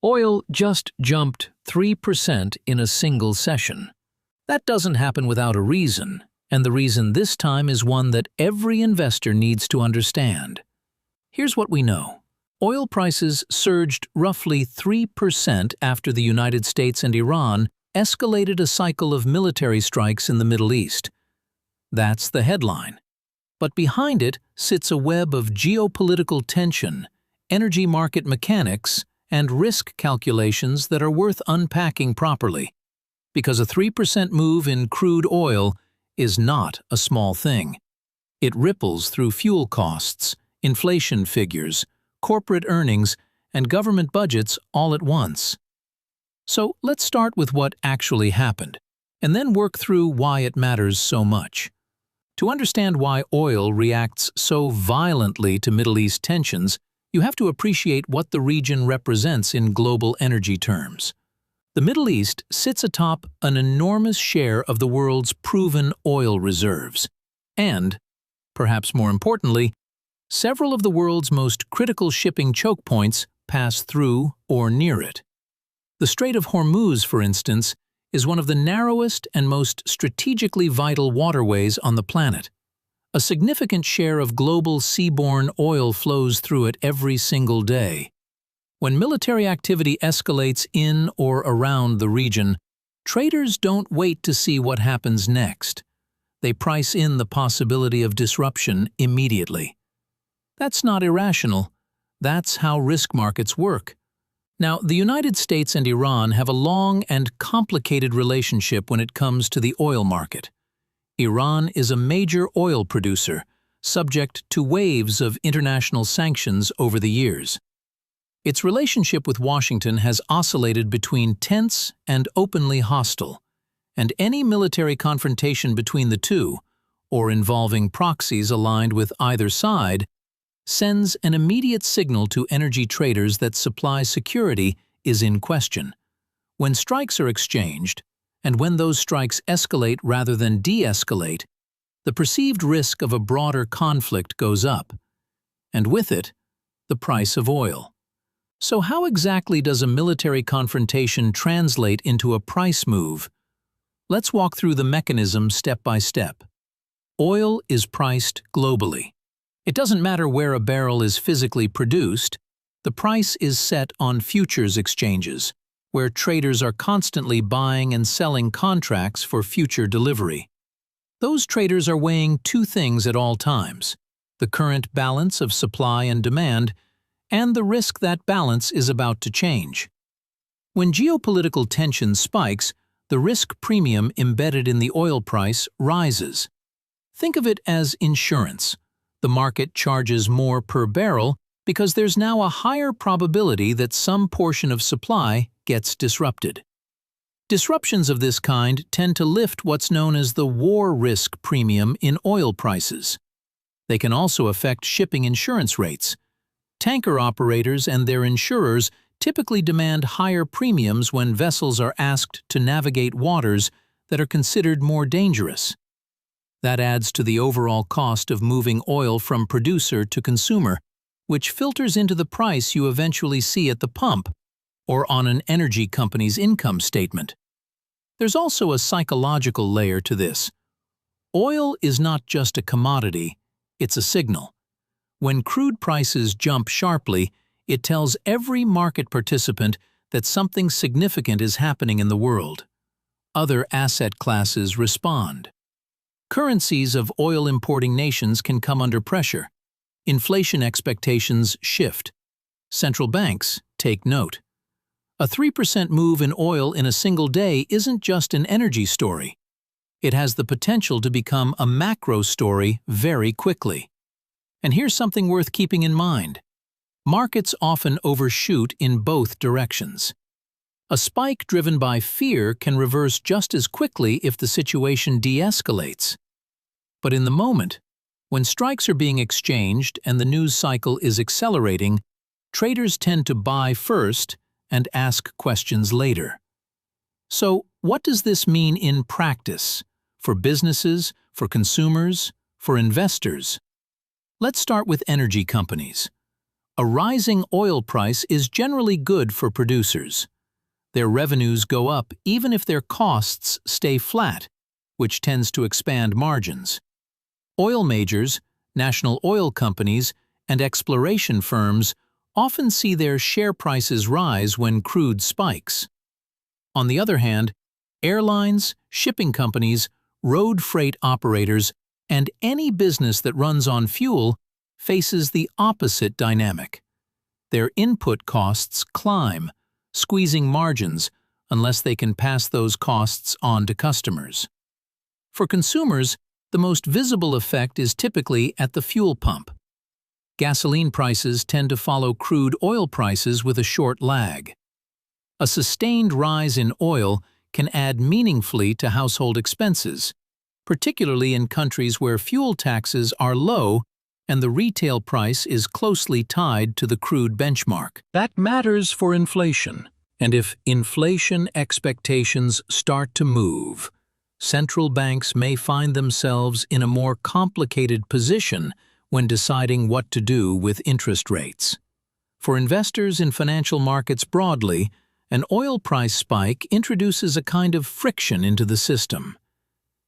Oil just jumped 3% in a single session. That doesn't happen without a reason, and the reason this time is one that every investor needs to understand. Here's what we know. Oil prices surged roughly 3% after the United States and Iran escalated a cycle of military strikes in the Middle East. That's the headline. But behind it sits a web of geopolitical tension, energy market mechanics, and risk calculations that are worth unpacking properly. Because a 3% move in crude oil is not a small thing. It ripples through fuel costs, inflation figures, corporate earnings, and government budgets all at once. So let's start with what actually happened, and then work through why it matters so much. To understand why oil reacts so violently to Middle East tensions, you have to appreciate what the region represents in global energy terms. The Middle East sits atop an enormous share of the world's proven oil reserves, and, perhaps more importantly, several of the world's most critical shipping choke points pass through or near it. The Strait of Hormuz, for instance, is one of the narrowest and most strategically vital waterways on the planet. A significant share of global seaborne oil flows through it every single day. When military activity escalates in or around the region, traders don't wait to see what happens next. They price in the possibility of disruption immediately. That's not irrational. That's how risk markets work. Now, the United States and Iran have a long and complicated relationship when it comes to the oil market. Iran is a major oil producer, subject to waves of international sanctions over the years. Its relationship with Washington has oscillated between tense and openly hostile, and any military confrontation between the two, or involving proxies aligned with either side, sends an immediate signal to energy traders that supply security is in question. When strikes are exchanged, and when those strikes escalate rather than de-escalate, the perceived risk of a broader conflict goes up, and with it, the price of oil. So how exactly does a military confrontation translate into a price move? Let's walk through the mechanism step by step. Oil is priced globally. It doesn't matter where a barrel is physically produced, the price is set on futures exchanges, where traders are constantly buying and selling contracts for future delivery. Those traders are weighing two things at all times: the current balance of supply and demand, and the risk that balance is about to change. When geopolitical tension spikes, the risk premium embedded in the oil price rises. Think of it as insurance. The market charges more per barrel because there's now a higher probability that some portion of supply gets disrupted. Disruptions of this kind tend to lift what's known as the war risk premium in oil prices. They can also affect shipping insurance rates. Tanker operators and their insurers typically demand higher premiums when vessels are asked to navigate waters that are considered more dangerous. That adds to the overall cost of moving oil from producer to consumer, which filters into the price you eventually see at the pump or on an energy company's income statement. There's also a psychological layer to this. Oil is not just a commodity, it's a signal. When crude prices jump sharply, it tells every market participant that something significant is happening in the world. Other asset classes respond. Currencies of oil-importing nations can come under pressure. Inflation expectations shift. Central banks take note. A 3% move in oil in a single day isn't just an energy story. It has the potential to become a macro story very quickly. And here's something worth keeping in mind. Markets often overshoot in both directions. A spike driven by fear can reverse just as quickly if the situation de-escalates. But in the moment, when strikes are being exchanged and the news cycle is accelerating, traders tend to buy first and ask questions later. So, what does this mean in practice? For businesses, for consumers, for investors? Let's start with energy companies. A rising oil price is generally good for producers. Their revenues go up even if their costs stay flat, which tends to expand margins. Oil majors, national oil companies, and exploration firms often see their share prices rise when crude spikes. On the other hand, airlines, shipping companies, road freight operators, and any business that runs on fuel faces the opposite dynamic. Their input costs climb, squeezing margins unless they can pass those costs on to customers. For consumers, the most visible effect is typically at the fuel pump. Gasoline prices tend to follow crude oil prices with a short lag. A sustained rise in oil can add meaningfully to household expenses, particularly in countries where fuel taxes are low and the retail price is closely tied to the crude benchmark. That matters for inflation. And if inflation expectations start to move, central banks may find themselves in a more complicated position when deciding what to do with interest rates. For investors in financial markets broadly, an oil price spike introduces a kind of friction into the system.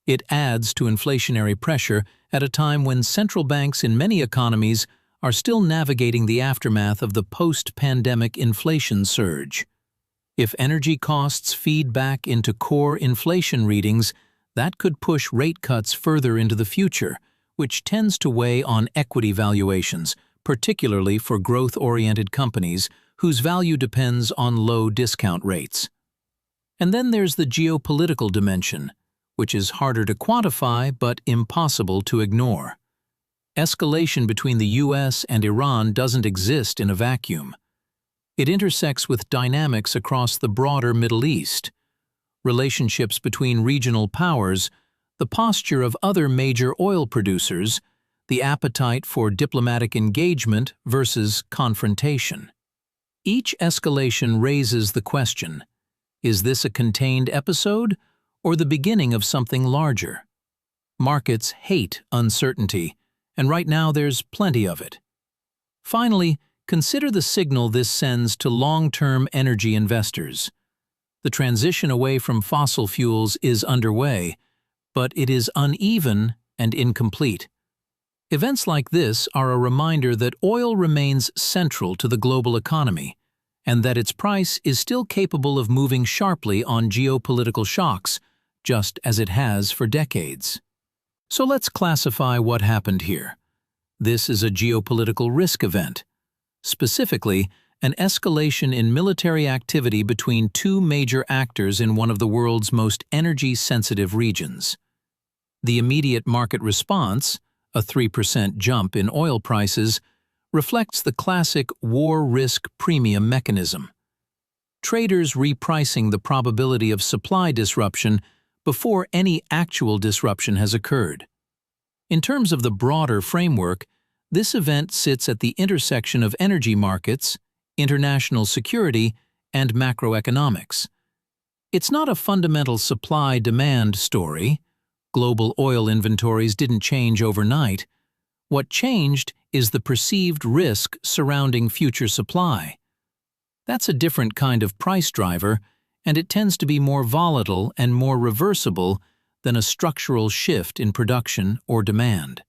It adds to inflationary pressure at a time when central banks in many economies are still navigating the aftermath of the post-pandemic inflation surge. If energy costs feed back into core inflation readings, that could push rate cuts further into the future, which tends to weigh on equity valuations, particularly for growth-oriented companies whose value depends on low discount rates. And then there's the geopolitical dimension, which is harder to quantify but impossible to ignore. Escalation between the US and Iran doesn't exist in a vacuum. It intersects with dynamics across the broader Middle East, relationships between regional powers, the posture of other major oil producers, the appetite for diplomatic engagement versus confrontation. Each escalation raises the question, is this a contained episode or the beginning of something larger? Markets hate uncertainty, and right now there's plenty of it. Finally, consider the signal this sends to long-term energy investors. The transition away from fossil fuels is underway, but it is uneven and incomplete. Events like this are a reminder that oil remains central to the global economy, and that its price is still capable of moving sharply on geopolitical shocks, just as it has for decades. So let's classify what happened here. This is a geopolitical risk event. Specifically, an escalation in military activity between two major actors in one of the world's most energy-sensitive regions. The immediate market response, a 3% jump in oil prices, reflects the classic war risk premium mechanism. Traders repricing the probability of supply disruption before any actual disruption has occurred. In terms of the broader framework, this event sits at the intersection of energy markets, international security, and macroeconomics. It's not a fundamental supply-demand story. Global oil inventories didn't change overnight. What changed is the perceived risk surrounding future supply. That's a different kind of price driver, and it tends to be more volatile and more reversible than a structural shift in production or demand.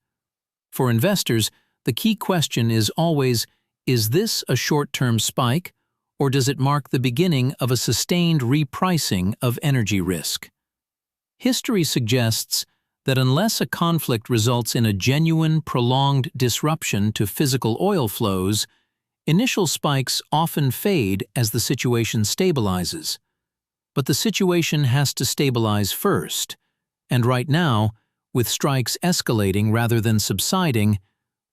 For investors, the key question is always, is this a short-term spike, or does it mark the beginning of a sustained repricing of energy risk? History suggests that unless a conflict results in a genuine, prolonged disruption to physical oil flows, initial spikes often fade as the situation stabilizes. But the situation has to stabilize first, and right now, with strikes escalating rather than subsiding,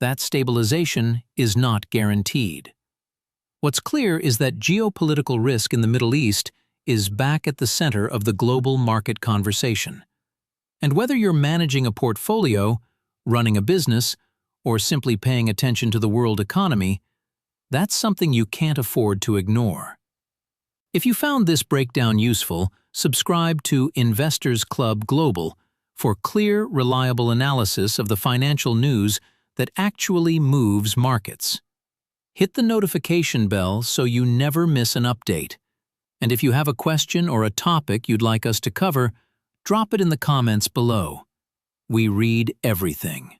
that stabilization is not guaranteed. What's clear is that geopolitical risk in the Middle East is back at the center of the global market conversation. And whether you're managing a portfolio, running a business, or simply paying attention to the world economy, that's something you can't afford to ignore. If you found this breakdown useful, subscribe to Investors Club Global for clear, reliable analysis of the financial news that actually moves markets. Hit the notification bell so you never miss an update. And if you have a question or a topic you'd like us to cover, drop it in the comments below. We read everything.